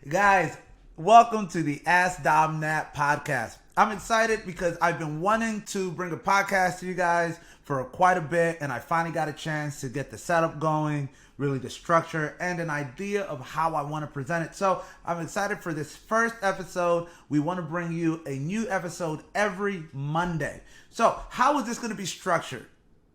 Guys, welcome to the AskDomThat podcast. I'm excited because I've been wanting to bring a podcast to you guys for quite a bit, and I finally got a chance to get the setup going, really the structure, and an idea of how I want to present it. So I'm excited for this first episode. We want to bring you a new episode every Monday. So how is this going to be structured?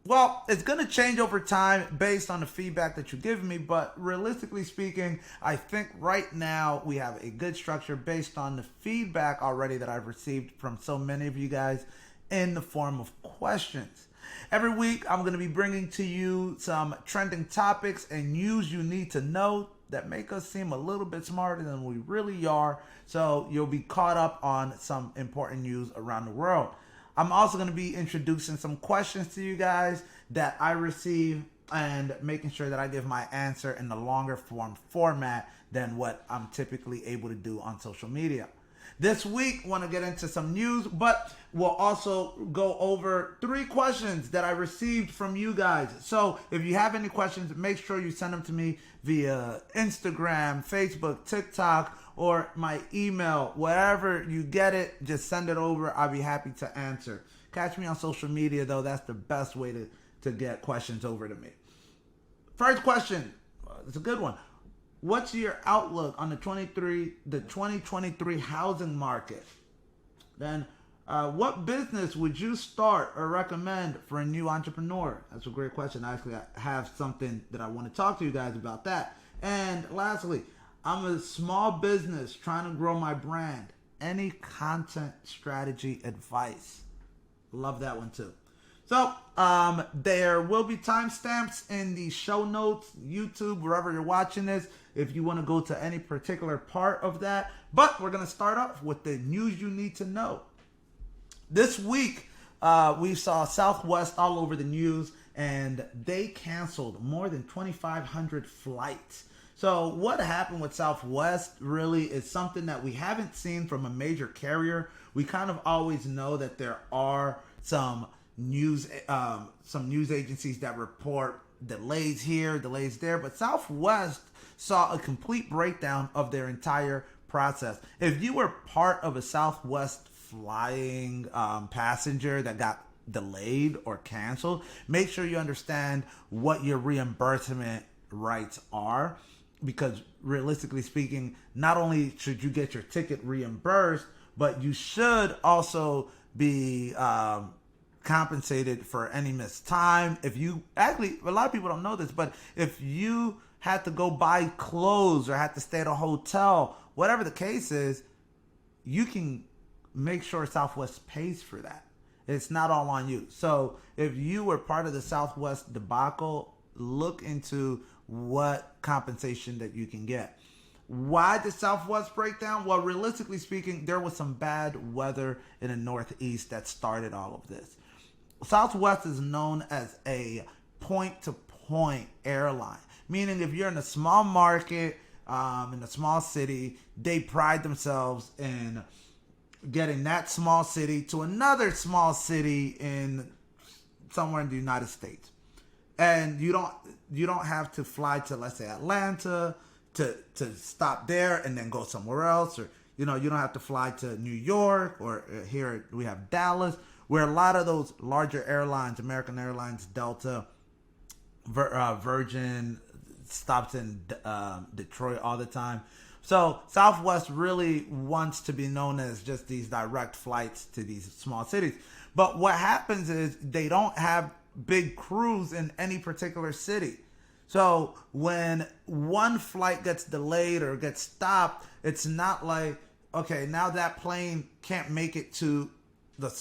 Well, it's going to change over time based on the feedback that you give me, but realistically speaking, I think right now we have a good structure based on the feedback already that I've received from so many of you guys in the form of questions. Every week, I'm going to be bringing to you some trending topics and news you need to know that make us seem a little bit smarter than we really are, so you'll be caught up on some important news around the world. I'm also going to be introducing some questions to you guys that I receive and making sure that I give my answer in the longer form format than what I'm typically able to do on social media. This week, I want to get into some news, but we'll also go over 3 questions that I received from you guys. So if you have any questions, make sure you send them to me via Instagram, Facebook, TikTok, or my email. Wherever you get it, just send it over. I'll be happy to answer. Catch me on social media, though. That's the best way to get questions over to me. First question. It's a good one. What's your outlook on the 2023 housing market? Then, what business would you start or recommend for a new entrepreneur? That's a great question. Actually, I have something that I want to talk to you guys about that. And lastly, I'm a small business trying to grow my brand. Any content strategy advice? Love that one too. So, there will be timestamps in the show notes, YouTube, wherever you're watching this, if you want to go to any particular part of that. But we're going to start off with the news you need to know. This week, we saw Southwest all over the news, and they canceled more than 2,500 flights. So what happened with Southwest really is something that we haven't seen from a major carrier. We kind of always know that there are some news agencies that report delays here, delays there, but Southwest saw a complete breakdown of their entire process. If you were part of a Southwest flying passenger that got delayed or canceled, make sure you understand what your reimbursement rights are, because realistically speaking, not only should you get your ticket reimbursed, but you should also be compensated for any missed time. If you actually, a lot of people don't know this, but if you had to go buy clothes or had to stay at a hotel, whatever the case is, you can make sure Southwest pays for that. It's not all on you. So if you were part of the Southwest debacle, look into what compensation that you can get. Why did Southwest break down? Well, realistically speaking, there was some bad weather in the Northeast that started all of this. Southwest is known as a point-to-point airline, meaning if you're in a small market, in a small city, they pride themselves in getting that small city to another small city in somewhere in the United States. And you don't have to fly to, let's say, Atlanta to stop there and then go somewhere else, or you don't have to fly to New York, or here we have Dallas, where a lot of those larger airlines, American Airlines, Delta, Virgin, stops in Detroit all the time. So Southwest really wants to be known as just these direct flights to these small cities. But what happens is they don't have big crews in any particular city. So when one flight gets delayed or gets stopped, it's not like, okay, now that plane can't make it to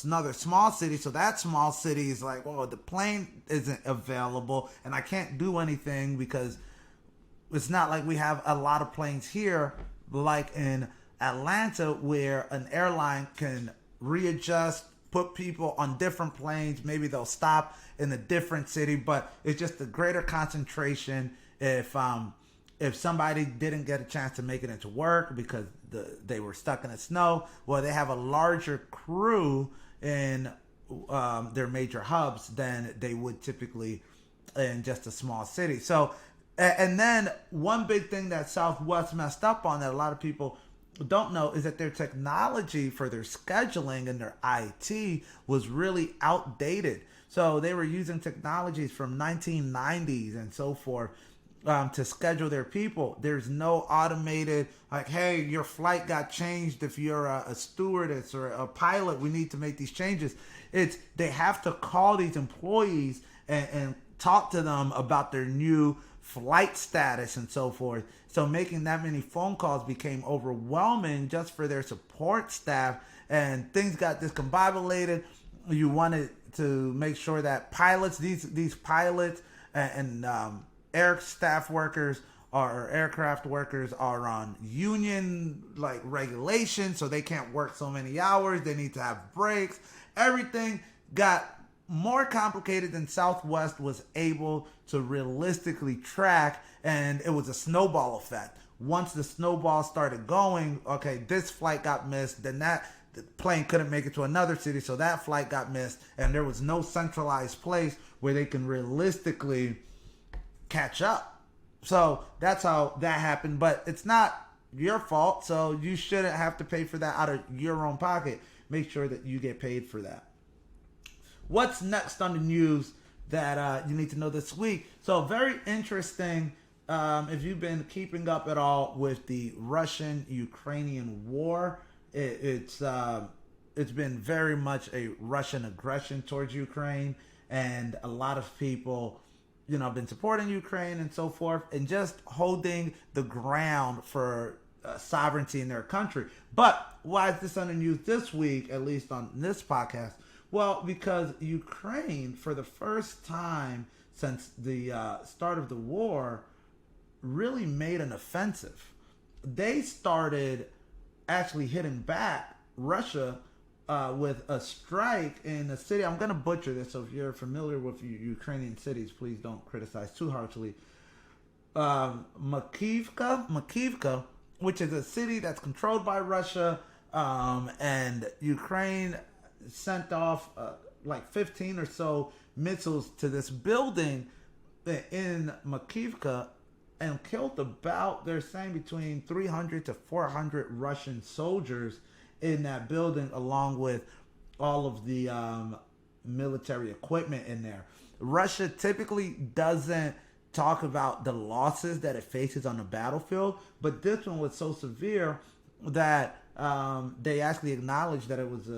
another small city. So that small city is like, well, the plane isn't available and I can't do anything, because it's not like we have a lot of planes here, like in Atlanta, where an airline can readjust, put people on different planes. Maybe they'll stop in a different city, but it's just a greater concentration. If somebody didn't get a chance to make it into work because they were stuck in the snow, well, they have a larger crew in their major hubs than they would typically in just a small city. So And then one big thing that Southwest messed up on that a lot of people don't know is that their technology for their scheduling and their IT was really outdated. So they were using technologies from 1990s and so forth to schedule their people. There's no automated, like, hey, your flight got changed. If you're a stewardess or a pilot, we need to make these changes. They have to call these employees and talk to them about their new flight status and so forth. So making that many phone calls became overwhelming just for their support staff, and things got discombobulated. You wanted to make sure that pilots, these pilots and air staff workers or aircraft workers are on union like regulations, so they can't work so many hours. They need to have breaks. Everything got more complicated than Southwest was able to realistically track, and it was a snowball effect. Once the snowball started going, okay, this flight got missed, then that the plane couldn't make it to another city, so that flight got missed, and there was no centralized place where they can realistically catch up. So that's how that happened, but it's not your fault, so you shouldn't have to pay for that out of your own pocket. Make sure that you get paid for that. What's next on the news that you need to know this week? So very interesting. If you've been keeping up at all with the Russian-Ukrainian war, it's been very much a Russian aggression towards Ukraine, and a lot of people, have been supporting Ukraine and so forth, and just holding the ground for sovereignty in their country. But why is this on the news this week, at least on this podcast? Well, because Ukraine, for the first time since the start of the war, really made an offensive. They started actually hitting back Russia with a strike in a city. I'm going to butcher this, so if you're familiar with Ukrainian cities, please don't criticize too harshly. Makivka, which is a city that's controlled by Russia, and Ukraine sent off like 15 or so missiles to this building in Makivka and killed about, they're saying, between 300 to 400 Russian soldiers in that building, along with all of the military equipment in there. Russia typically doesn't talk about the losses that it faces on the battlefield, but this one was so severe that they actually acknowledged that it was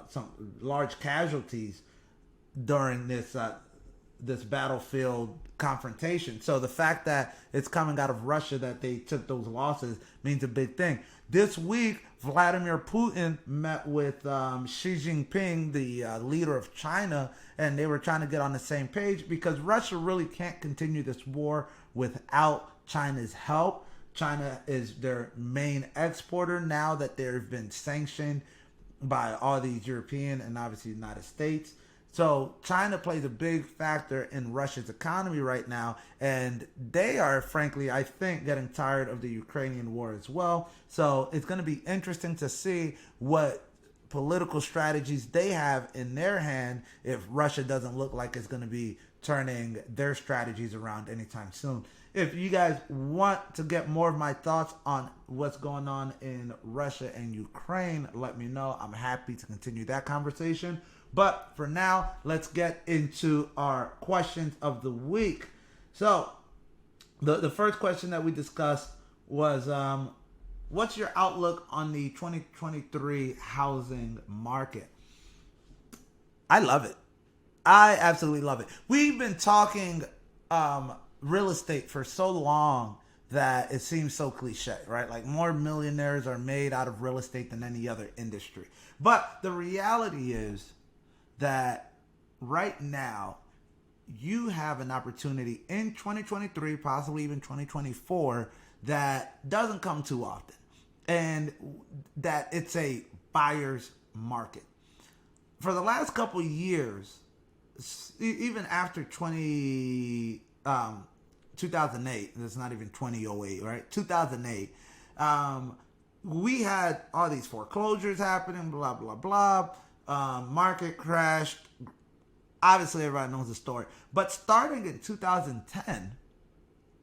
some large casualties during this battlefield confrontation. So the fact that it's coming out of Russia that they took those losses means a big thing. This week, Vladimir Putin met with Xi Jinping, the leader of China, and they were trying to get on the same page because Russia really can't continue this war without China's help. China is their main exporter now that they've been sanctioned by all these European and obviously the United States. So China plays a big factor in Russia's economy right now, and they are, frankly, I think, getting tired of the Ukrainian war as well. So it's going to be interesting to see what political strategies they have in their hand if Russia doesn't look like it's going to be turning their strategies around anytime soon. If you guys want to get more of my thoughts on what's going on in Russia and Ukraine, let me know. I'm happy to continue that conversation. But for now, let's get into our questions of the week. So the first question that we discussed was, what's your outlook on the 2023 housing market? I love it. I absolutely love it. We've been talking real estate for so long that it seems so cliche, right? Like more millionaires are made out of real estate than any other industry. But the reality is that right now you have an opportunity in 2023, possibly even 2024, that doesn't come too often, and that it's a buyer's market. For the last couple of years, even after 2008, it's not even 2008, right? 2008, we had all these foreclosures happening, blah, blah, blah. Market crashed. Obviously, everybody knows the story. But starting in 2010,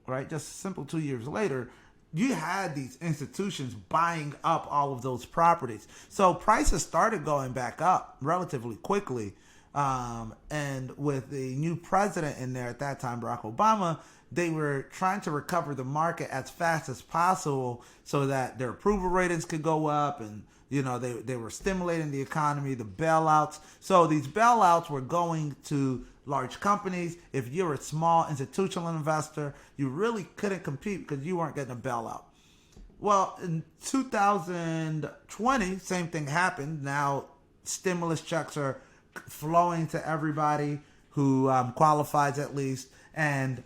right? Just simple 2 years later, you had these institutions buying up all of those properties. So prices started going back up relatively quickly. And with the new president in there at that time, Barack Obama, they were trying to recover the market as fast as possible so that their approval ratings could go up, and they were stimulating the economy, the bailouts. So these bailouts were going to large companies. If you're a small institutional investor, you really couldn't compete because you weren't getting a bailout. Well, in 2020, same thing happened. Now stimulus checks are flowing to everybody who qualifies at least, and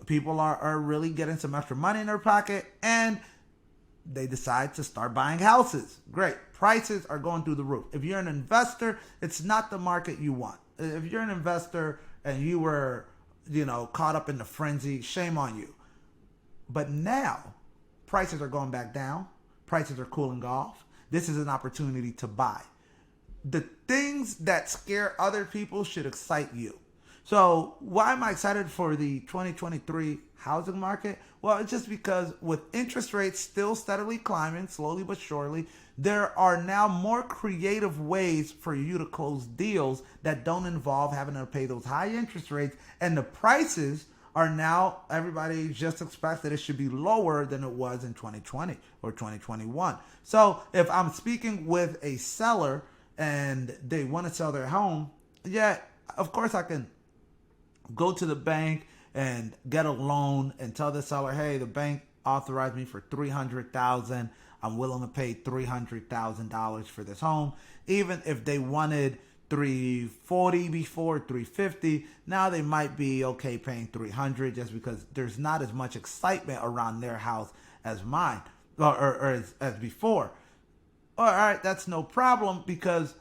people are really getting some extra money in their pocket, and they decide to start buying houses. Great. Prices are going through the roof. If you're an investor, it's not the market you want. If you're an investor and you were, caught up in the frenzy, shame on you. But now, prices are going back down. Prices are cooling off. This is an opportunity to buy. The things that scare other people should excite you. So why am I excited for the 2023 housing market? Well, it's just because with interest rates still steadily climbing, slowly but surely, there are now more creative ways for you to close deals that don't involve having to pay those high interest rates. And the prices are now, everybody just expects that it should be lower than it was in 2020 or 2021. So if I'm speaking with a seller and they want to sell their home, yeah, of course I can go to the bank and get a loan and tell the seller, hey, the bank authorized me for $300,000. I'm willing to pay $300,000 for this home. Even if they wanted $340 before, $350, now they might be okay paying $300 just because there's not as much excitement around their house as mine or as before. All right, that's no problem because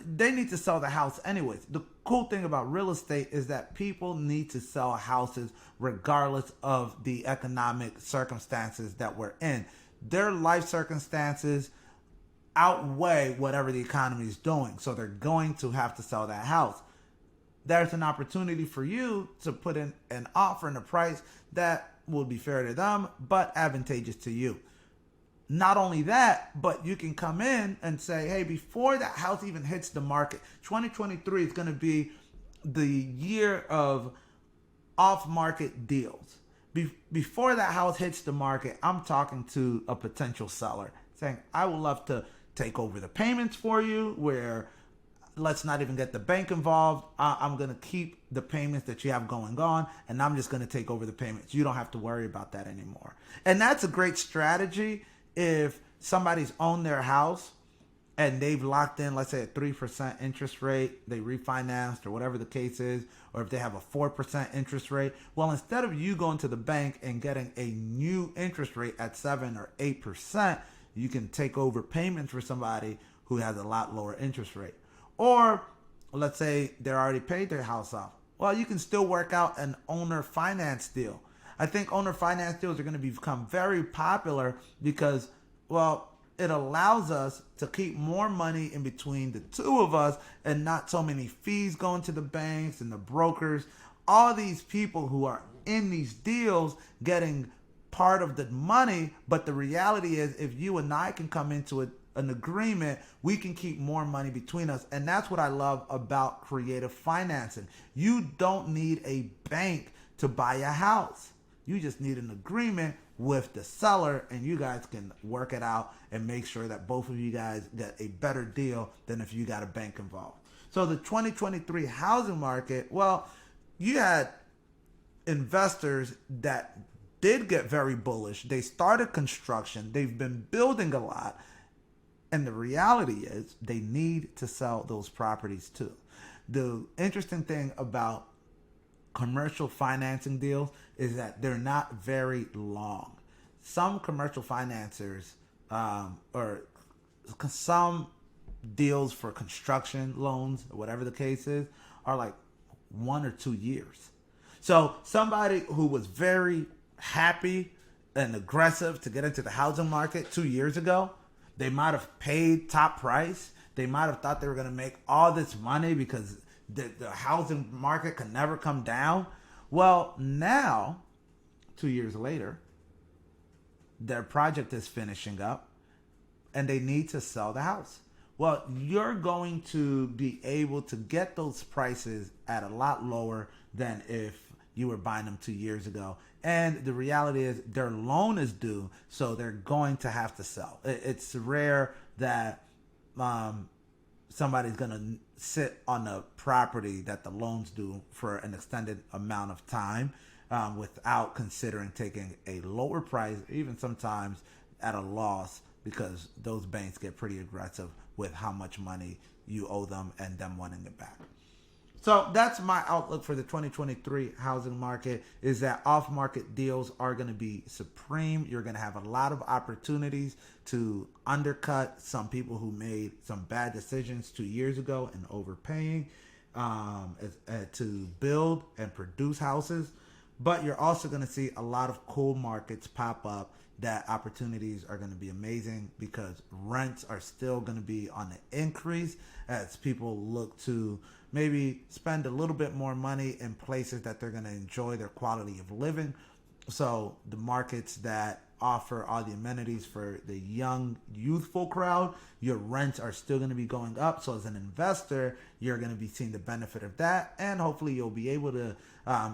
they need to sell the house anyways. The cool thing about real estate is that people need to sell houses regardless of the economic circumstances that we're in. Their life circumstances outweigh whatever the economy is doing. So they're going to have to sell that house. There's an opportunity for you to put in an offer and a price that will be fair to them, but advantageous to you. Not only that, but you can come in and say, hey, before that house even hits the market, 2023 is going to be the year of off-market deals. Before that house hits the market, I'm talking to a potential seller saying, I would love to take over the payments for you, where let's not even get the bank involved. I'm going to keep the payments that you have going on, and I'm just going to take over the payments. You don't have to worry about that anymore. And that's a great strategy if somebody's owned their house and they've locked in, let's say, a 3% interest rate, they refinanced or whatever the case is, or if they have a 4% interest rate. Well, instead of you going to the bank and getting a new interest rate at 7 or 8%, you can take over payments for somebody who has a lot lower interest rate. Or let's say they're already paid their house off. Well, you can still work out an owner finance deal. I think owner finance deals are going to become very popular because, well, it allows us to keep more money in between the two of us and not so many fees going to the banks and the brokers. All these people who are in these deals getting part of the money, but the reality is if you and I can come into an agreement, we can keep more money between us. And that's what I love about creative financing. You don't need a bank to buy a house. You just need an agreement with the seller, and you guys can work it out and make sure that both of you guys get a better deal than if you got a bank involved. So the 2023 housing market, well, you had investors that did get very bullish. They started construction. They've been building a lot. And the reality is they need to sell those properties too. The interesting thing about commercial financing deals is that they're not very long. Some commercial financiers or some deals for construction loans, whatever the case is, are like 1 or 2 years. So somebody who was very happy and aggressive to get into the housing market 2 years ago, they might have paid top price. They might have thought they were going to make all this money because the housing market could never come down. Well, now 2 years later, their project is finishing up and they need to sell the house. Well, you're going to be able to get those prices at a lot lower than if you were buying them 2 years ago. And the reality is their loan is due, so they're going to have to sell. It's rare that somebody's going to sit on a property that the loan's due for an extended amount of time without considering taking a lower price, even sometimes at a loss, because those banks get pretty aggressive with how much money you owe them and them wanting it back. So that's my outlook for the 2023 housing market, is that off-market deals are going to be supreme. You're going to have a lot of opportunities to undercut some people who made some bad decisions 2 years ago and overpaying to build and produce houses. But you're also going to see a lot of cool markets pop up that opportunities are going to be amazing, because rents are still going to be on the increase as people look to maybe spend a little bit more money in places that they're going to enjoy their quality of living. So the markets that offer all the amenities for the young, youthful crowd, your rents are still going to be going up. So as an investor, you're going to be seeing the benefit of that. And hopefully you'll be able to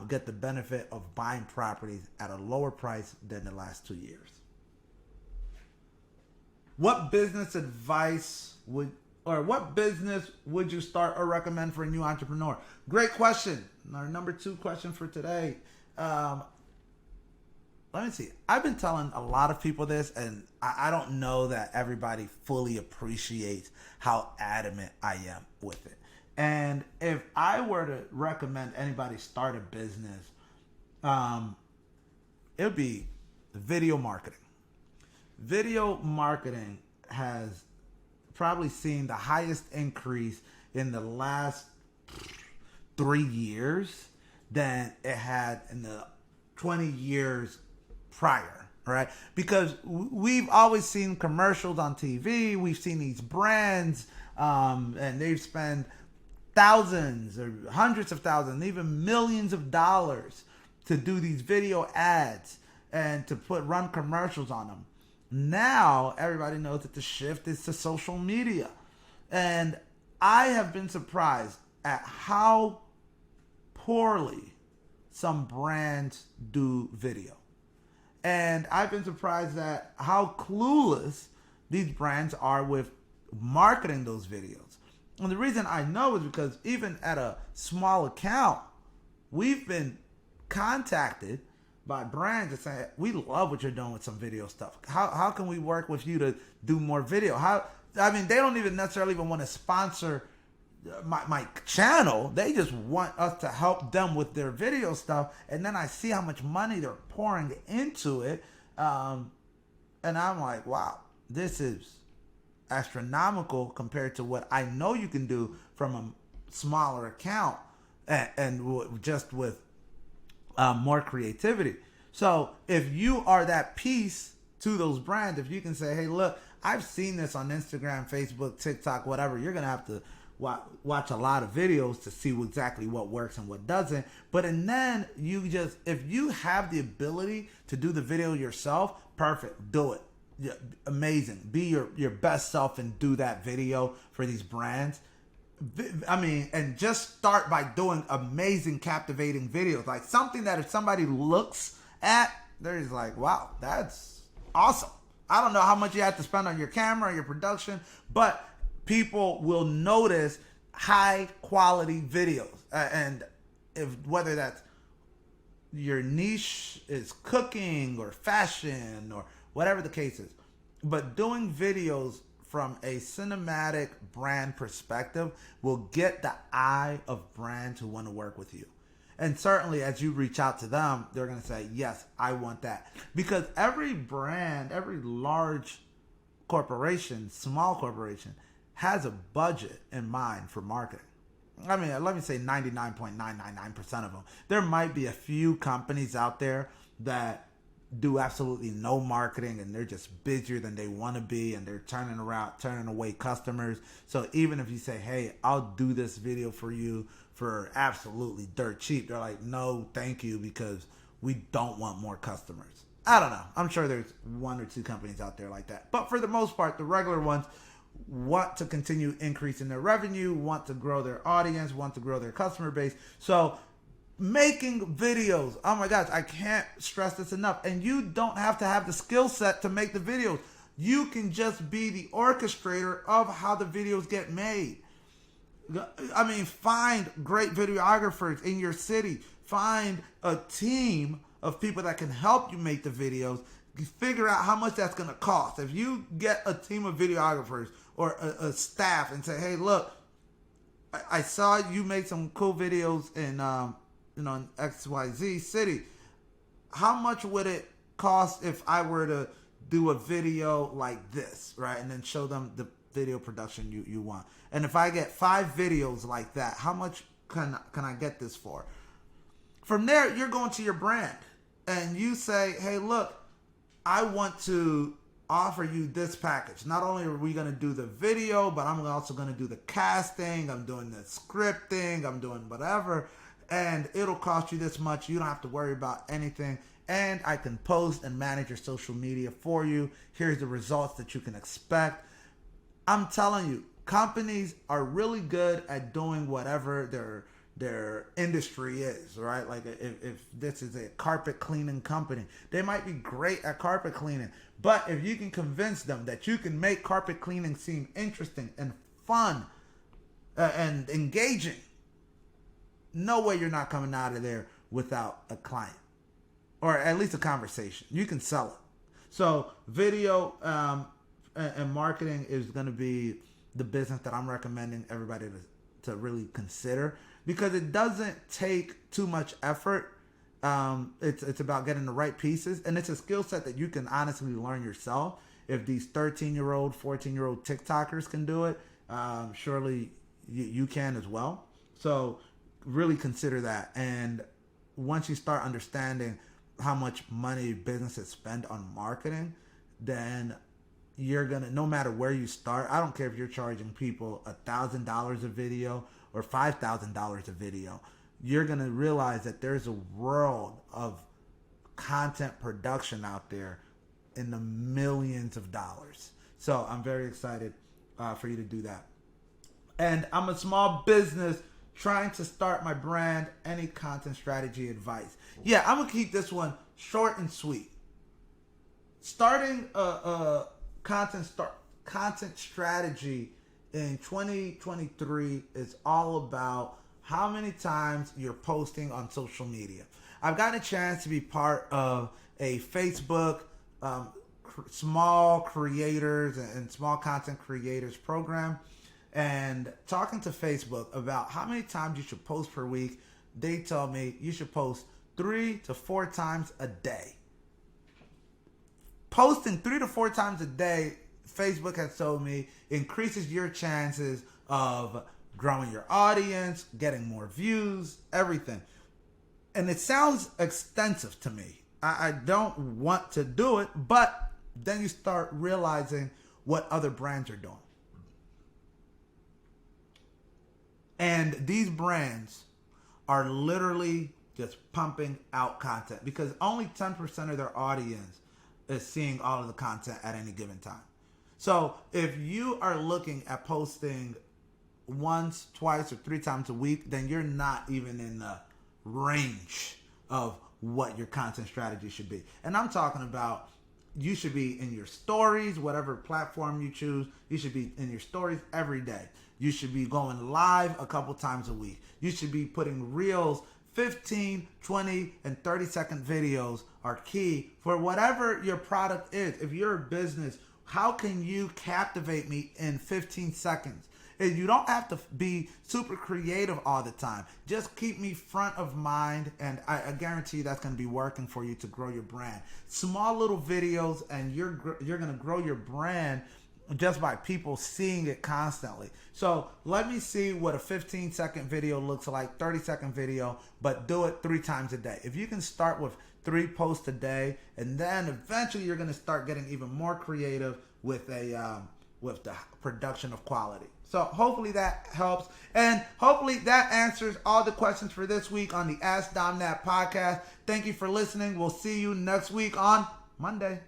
get the benefit of buying properties at a lower price than the last 2 years. What business advice what business would you start or recommend for a new entrepreneur? Great question. Our number 2 question for today. Let me see. I've been telling a lot of people this, and I don't know that everybody fully appreciates how adamant I am with it. And if I were to recommend anybody start a business, it would be video marketing. Video marketing has probably seen the highest increase in the last 3 years than it had in the 20 years prior, right? Because we've always seen commercials on TV. We've seen these brands, and they've spent thousands or hundreds of thousands, even millions of dollars to do these video ads and to run commercials on them. Now everybody knows that the shift is to social media. And I have been surprised at how poorly some brands do video. And I've been surprised at how clueless these brands are with marketing those videos. And the reason I know is because even at a small account, we've been contacted by brands that say, we love what you're doing with some video stuff. How can we work with you to do more video? They don't even necessarily even want to sponsor my channel. They just want us to help them with their video stuff. And then I see how much money they're pouring into it. And I'm like, wow, this is astronomical compared to what I know you can do from a smaller account and just with more creativity. So if you are that piece to those brands, if you can say, hey, look, I've seen this on Instagram, Facebook, TikTok, whatever, you're going to have to watch a lot of videos to see exactly what works and what doesn't. And then if you have the ability to do the video yourself, perfect, do it. Yeah, amazing. Be your best self and do that video for these brands. And just start by doing amazing, captivating videos. Like something that if somebody looks at, they're just like, wow, that's awesome. I don't know how much you have to spend on your camera or your production, but people will notice high quality videos. And whether that's your niche is cooking or fashion or whatever the case is, but doing videos from a cinematic brand perspective will get the eye of brands who want to work with you. And certainly as you reach out to them, they're going to say, yes, I want that. Because every brand, every large corporation, small corporation, has a budget in mind for marketing. Let me say 99.999% of them. There might be a few companies out there that do absolutely no marketing and they're just busier than they want to be and they're turning away customers. So even if you say, hey, I'll do this video for you for absolutely dirt cheap, they're like, no, thank you, because we don't want more customers. I don't know. I'm sure there's one or two companies out there like that. But for the most part, the regular ones want to continue increasing their revenue, want to grow their audience, want to grow their customer base. So making videos, oh my gosh, I can't stress this enough. And you don't have to have the skill set to make the videos. You can just be the orchestrator of how the videos get made. I mean, find great videographers in your city. Find a team of people that can help you make the videos. You figure out how much that's going to cost. If you get a team of videographers or a staff and say, hey, look, I saw you make some cool videos in in XYZ city. How much would it cost if I were to do a video like this, right? And then show them the video production you want. And if I get 5 videos like that, how much can I get this for? From there, you're going to your brand and you say, hey, look, I want to offer you this package. Not only are we going to do the video, but I'm also going to do the casting. I'm doing the scripting. I'm doing whatever. And it'll cost you this much. You don't have to worry about anything. And I can post and manage your social media for you. Here's the results that you can expect. I'm telling you, companies are really good at doing whatever their industry is, right? Like if this is a carpet cleaning company, they might be great at carpet cleaning. But if you can convince them that you can make carpet cleaning seem interesting and fun and engaging, no way you're not coming out of there without a client. Or at least a conversation. You can sell it. So video and marketing is going to be the business that I'm recommending everybody to really consider, because it doesn't take too much effort. It's about getting the right pieces, and it's a skill set that you can honestly learn yourself. If these 13-year-old, 14-year-old TikTokers can do it, surely you can as well. So really consider that. And once you start understanding how much money businesses spend on marketing, then you're gonna, no matter where you start, I don't care if you're charging people $1,000 a video or $5,000 a video, you're gonna realize that there's a world of content production out there in the millions of dollars. So I'm very excited for you to do that. And I'm a small business trying to start my brand. Any content strategy advice? Yeah, I'm gonna keep this one short and sweet. Starting a content strategy in 2023 is all about how many times you're posting on social media. I've gotten a chance to be part of a Facebook small creators and small content creators program, and talking to Facebook about how many times you should post per week. They tell me you should post 3 to 4 times a day. Posting 3 to 4 times a day, Facebook has told me, increases your chances of growing your audience, getting more views, everything. And it sounds extensive to me. I don't want to do it, but then you start realizing what other brands are doing. And these brands are literally just pumping out content because only 10% of their audience is seeing all of the content at any given time. So if you are looking at posting once, twice, or 3 times a week, then you're not even in the range of what your content strategy should be. And I'm talking about you should be in your stories, whatever platform you choose. You should be in your stories every day. You should be going live a couple times a week. You should be putting reels. 15, 20, and 30-second videos are key for whatever your product is. If you're a business, how can you captivate me in 15 seconds? And you don't have to be super creative all the time. Just keep me front of mind, and I guarantee you that's going to be working for you to grow your brand. Small little videos, and you're going to grow your brand just by people seeing it constantly. So let me see what a 15-second video looks like, 30-second video, but do it 3 times a day. If you can start with 3 posts a day, and then eventually you're going to start getting even more creative with a with the production of quality. So hopefully that helps. And hopefully that answers all the questions for this week on the AskDomThat podcast. Thank you for listening. We'll see you next week on Monday.